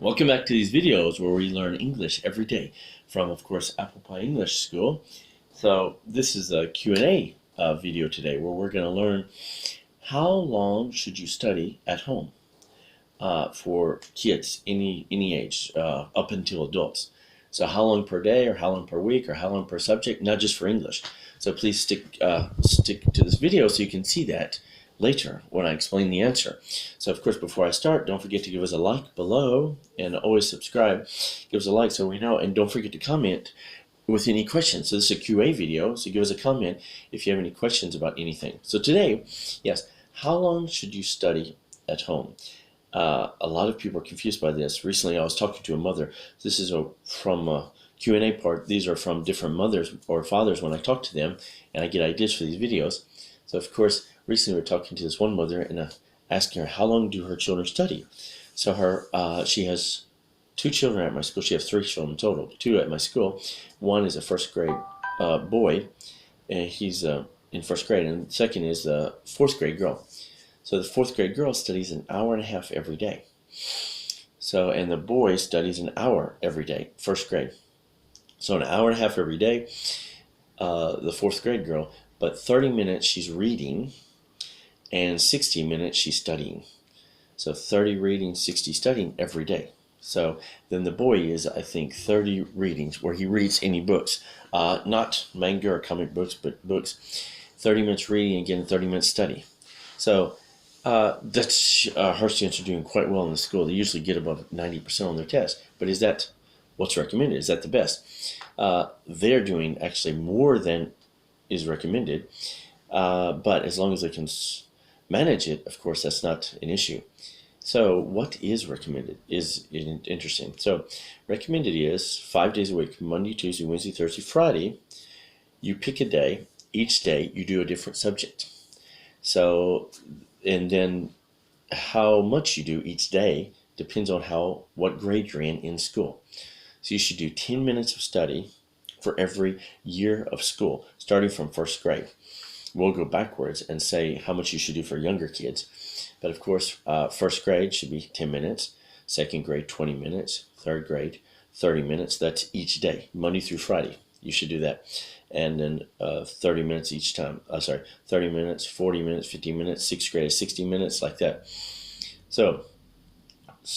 Welcome back to these videos where we learn English every day from, of course, Apple Pie English School. So this is a Q&A video today where we're going to learn how long should you study at home for kids, any age, up until adults. So how long per day, or how long per week, or how long per subject, not just for English. So please stick to this video so you can see that later when I explain the answer. So of course, before I start, don't forget to give us a like below and always subscribe. Give us a like so we know, and don't forget to comment with any questions. So this is a QA video, so give us a comment if you have any questions about anything. So today, yes, how long should you study at home? A lot of people are confused by this. Recently I was talking to a mother. This is from a Q&A part. These are from different mothers or fathers when I talk to them and I get ideas for these videos. So of course, recently we were talking to this one mother and asking her how long do her children study. So she has two children at my school. She has three children total, two at my school. One is a first grade boy, and he's in first grade, and the second is a fourth grade girl. So the fourth grade girl studies an hour and a half every day. So, and the boy studies an hour every day, first grade. So an hour and a half every day, the fourth grade girl, but 30 minutes she's reading and 60 minutes she's studying. So 30 reading, 60 studying every day. So then the boy is, I think, 30 readings where he reads any books, not manga or comic books, but books. 30 minutes reading, again, 30 minutes study. So that's her students are doing quite well in the school. They usually get above 90% on their test. But is that what's recommended? Is that the best? They're doing actually more than is recommended. But as long as they can manage it, of course, that's not an issue. So what is recommended is interesting. So recommended is 5 days a week, Monday, Tuesday, Wednesday, Thursday, Friday. You pick a day. Each day you do a different subject. So, and then how much you do each day depends on what grade you're in school. So you should do 10 minutes of study for every year of school, starting from first grade. We'll go backwards and say how much you should do for younger kids. But of course, first grade should be 10 minutes, second grade 20 minutes, third grade 30 minutes. That's each day, Monday through Friday. You should do that. And then 30 minutes each time. 30 minutes, 40 minutes, 50 minutes, sixth grade 60 minutes, like that. So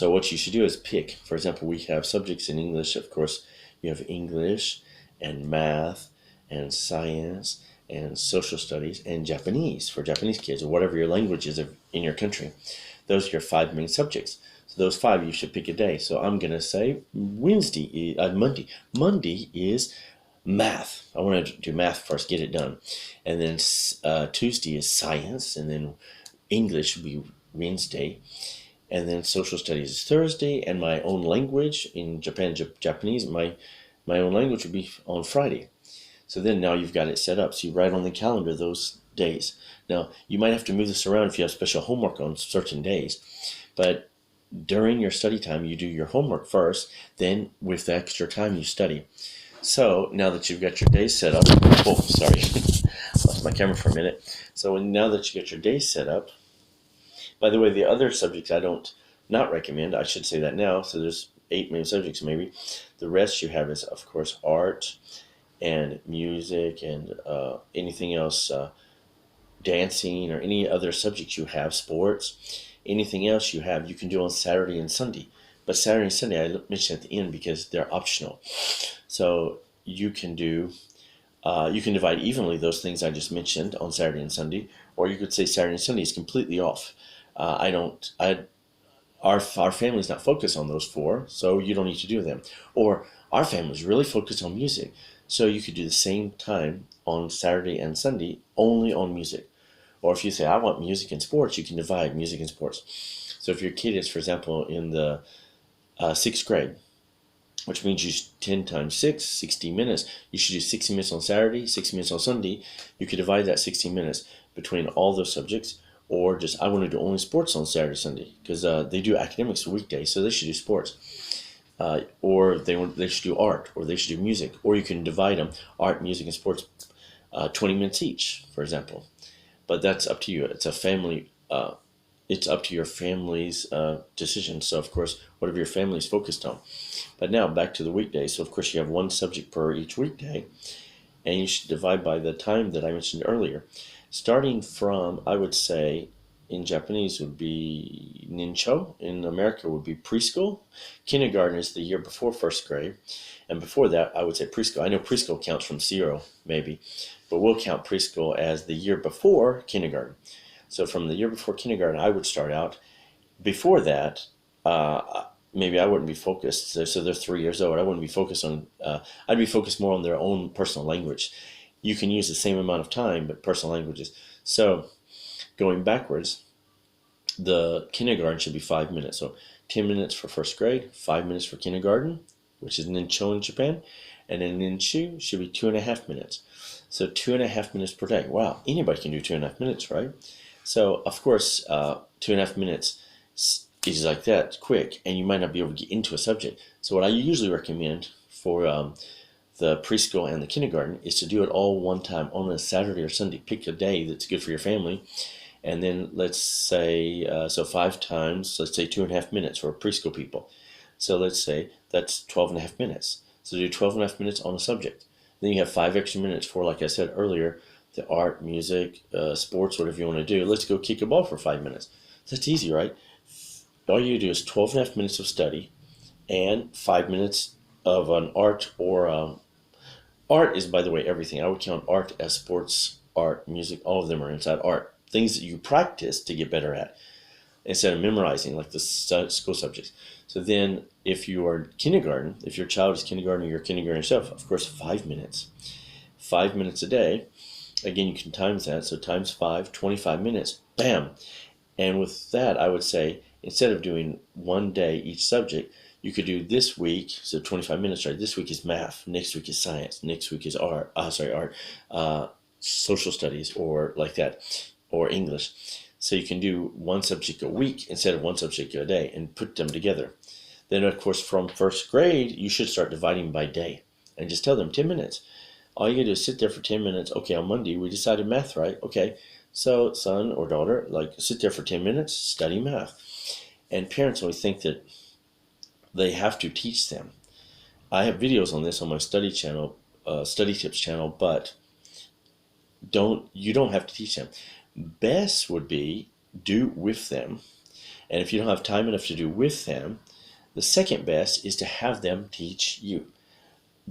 what you should do is pick. For example, we have subjects in English, of course. You have English and math and science and social studies and Japanese for Japanese kids, or whatever your language is in your country. Those are your 5 main subjects. So those 5, you should pick a day. So I'm going to say Monday. Monday is math. I want to do math first, get it done. And then Tuesday is science, and then English will be Wednesday. And then social studies is Thursday, and my own language in Japanese, my own language would be on Friday. So then now you've got it set up. So you write on the calendar those days. Now, you might have to move this around if you have special homework on certain days. But during your study time, you do your homework first. Then with the extra time, you study. So now that you've got your days set up, oh, sorry, lost my camera for a minute. So now that you got your days set up, by the way, the other subjects I don't not recommend, I should say that now. So there's 8 main subjects maybe. The rest you have is, of course, art and music and anything else, dancing or any other subjects you have, sports, anything else you have, you can do on Saturday and Sunday. But Saturday and Sunday I mentioned at the end because they're optional. So you can do, you can divide evenly those things I just mentioned on Saturday and Sunday, or you could say Saturday and Sunday is completely off. Our family's not focused on those 4, so you don't need to do them. Or our family's really focused on music, so you could do the same time on Saturday and Sunday only on music. Or if you say, I want music and sports, you can divide music and sports. So if your kid is, for example, in the 6th grade, which means you 10 times 6, 60 minutes. You should do 60 minutes on Saturday, 60 minutes on Sunday. You could divide that 60 minutes between all those subjects, or just, I want to do only sports on Saturday, Sunday, because they do academics weekdays, so they should do sports. Or they should do art, or they should do music, or you can divide them, art, music, and sports, 20 minutes each, for example. But that's up to you. It's a family it's up to your family's decision. So of course, whatever your family is focused on. But now back to the weekday. So of course you have one subject per each weekday, and you should divide by the time that I mentioned earlier. Starting from, I would say, in Japanese would be nincho. In America would be preschool. Kindergarten is the year before first grade. And before that, I would say preschool. I know preschool counts from 0, maybe, but we'll count preschool as the year before kindergarten. So from the year before kindergarten, I would start out. Before that, maybe I wouldn't be focused. So they're 3 years old. I wouldn't be focused on, I'd be focused more on their own personal language. You can use the same amount of time, but personal languages. So going backwards, the kindergarten should be 5 minutes. So 10 minutes for first grade, 5 minutes for kindergarten, which is nincho in Japan. And then ninshu should be 2.5 minutes. So 2.5 minutes per day. Wow, anybody can do 2.5 minutes, right? So of course, 2.5 minutes is like that, quick, and you might not be able to get into a subject. So what I usually recommend for the preschool and the kindergarten is to do it all one time on a Saturday or Sunday. Pick a day that's good for your family, and then let's say, so 5 times, let's say 2.5 minutes for preschool people. So let's say that's 12.5 minutes. So do 12.5 minutes on a subject. Then you have 5 extra minutes for, like I said earlier, the art, music, sports, whatever you want to do. Let's go kick a ball for 5 minutes. That's easy, right? All you do is 12.5 minutes of study and 5 minutes of an art or art is, by the way, everything. I would count art as sports, art, music, all of them are inside art. Things that you practice to get better at instead of memorizing like the school subjects. So then if you are kindergarten, if your child is kindergarten or you're kindergarten yourself, of course, 5 minutes. 5 minutes a day. Again, you can times that. So times 5, 25 minutes. Bam. And with that, I would say, instead of doing one day each subject, you could do this week, so 25 minutes, right? This week is math, next week is science, next week is art, social studies, or like that, or English. So you can do one subject a week instead of one subject a day and put them together. Then, of course, from first grade, you should start dividing by day and just tell them 10 minutes. All you gotta do is sit there for 10 minutes. Okay, on Monday, we decided math, right? Okay, so son or daughter, like sit there for 10 minutes, study math. And parents always think that they have to teach them. I have videos on this on my study channel, study tips channel, but you don't have to teach them. Best would be do with them. And if you don't have time enough to do with them, the second best is to have them teach you.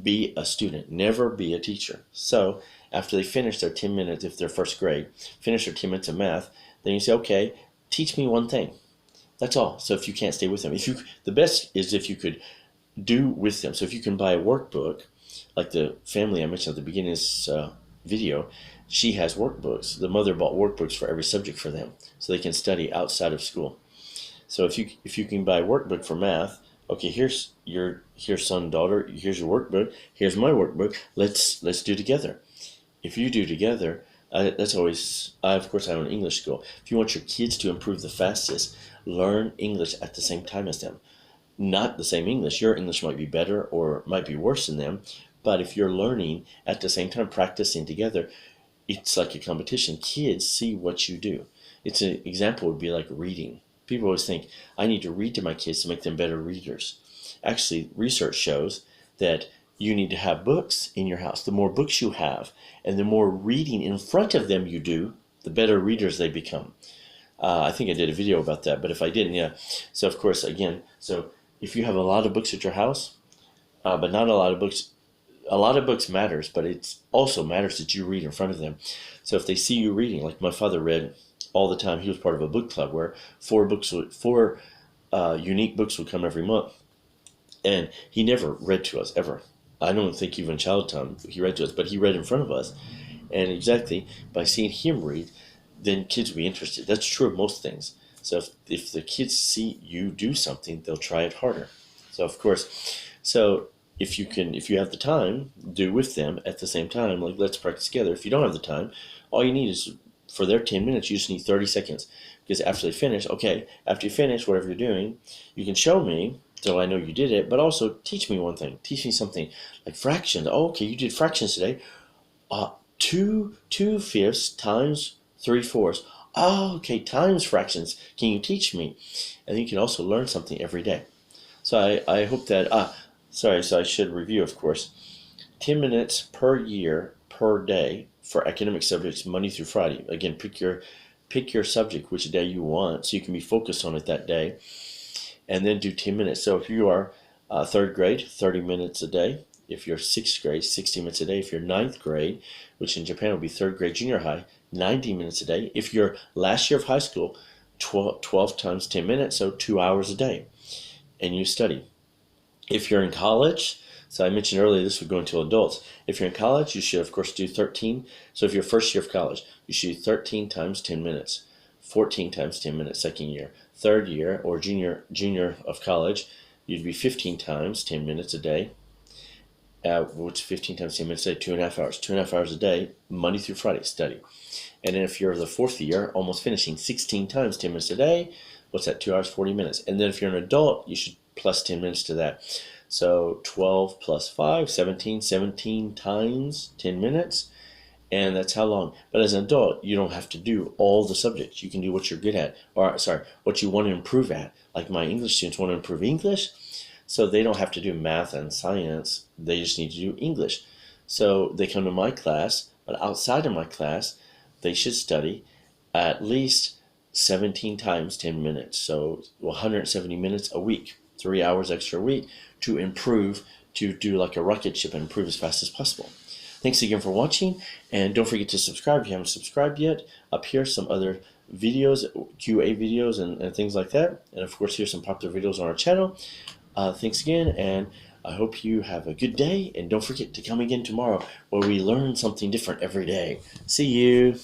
Be a student, never be a teacher. So after they finish their 10 minutes, if they're first grade, finish their 10 minutes of math, then you say, okay, teach me one thing. That's all. So if you can't stay with them, the best is if you could do with them. So if you can buy a workbook, like the family I mentioned at the beginning of this video, she has workbooks. The mother bought workbooks for every subject for them, so they can study outside of school. So if you can buy a workbook for math, okay, here's son, daughter, here's your workbook, here's my workbook. Let's do together. If you do together, that's always. Of course, I own an English school. If you want your kids to improve the fastest, learn English at the same time as them. Not the same English. Your English might be better or might be worse than them, but if you're learning at the same time, practicing together, it's like a competition. Kids see what you do. It's an example would be like reading. People always think, I need to read to my kids to make them better readers. Actually, research shows that you need to have books in your house. The more books you have and the more reading in front of them you do, the better readers they become. I think I did a video about that, but if I didn't, yeah. So of course, again, so if you have a lot of books at your house, but not a lot of books matters, but it also matters that you read in front of them. So if they see you reading, like my father read all the time, he was part of a book club where four unique books would come every month. And he never read to us, ever. I don't think even child time he read to us, but he read in front of us. And exactly, by seeing him read, then kids will be interested. That's true of most things. So if the kids see you do something, they'll try it harder. So of course, if you have the time, do with them at the same time, like let's practice together. If you don't have the time, all you need is, for their 10 minutes, you just need 30 seconds. Because after they finish, okay, after you finish whatever you're doing, you can show me so I know you did it, but also teach me one thing. Teach me something like fractions. Oh, okay, you did fractions today. 2/5 times 3/4. Oh, okay, times fractions. Can you teach me? And then you can also learn something every day. So I hope that, sorry, so I should review, of course. 10 minutes per year per day for academic subjects Monday through Friday. Again, pick your subject, which day you want, so you can be focused on it that day, and then do 10 minutes. So if you are third grade, 30 minutes a day. If you're sixth grade, 60 minutes a day. If you're ninth grade, which in Japan will be third grade junior high, 90 minutes a day. If you're last year of high school, 12 times 10 minutes, so 2 hours a day, and you study. If you're in college, so I mentioned earlier this would go into adults. If you're in college, you should of course do 13. So if you're first year of college, you should do 13 times 10 minutes, 14 times 10 minutes second year. Third year or junior of college, you'd be 15 times 10 minutes a day. Which 15 times 10 minutes a day, 2.5 hours. 2.5 hours a day, Monday through Friday, study. And then if you're the fourth year, almost finishing, 16 times 10 minutes a day, what's that, 2 hours, 40 minutes. And then if you're an adult, you should plus 10 minutes to that. So 12 plus 5, 17, 17 times 10 minutes. And that's how long. But as an adult, you don't have to do all the subjects. You can do what you're good at, or sorry, what you want to improve at. Like my English students want to improve English, so they don't have to do math and science. They just need to do English. So they come to my class, but outside of my class, they should study at least 17 times 10 minutes. So 170 minutes a week, 3 hours extra a week to improve, to do like a rocket ship and improve as fast as possible. Thanks again for watching, and don't forget to subscribe if you haven't subscribed yet. Up here, some other videos, QA videos and things like that. And of course, here's some popular videos on our channel. Thanks again, and I hope you have a good day, and don't forget to come again tomorrow where we learn something different every day. See you!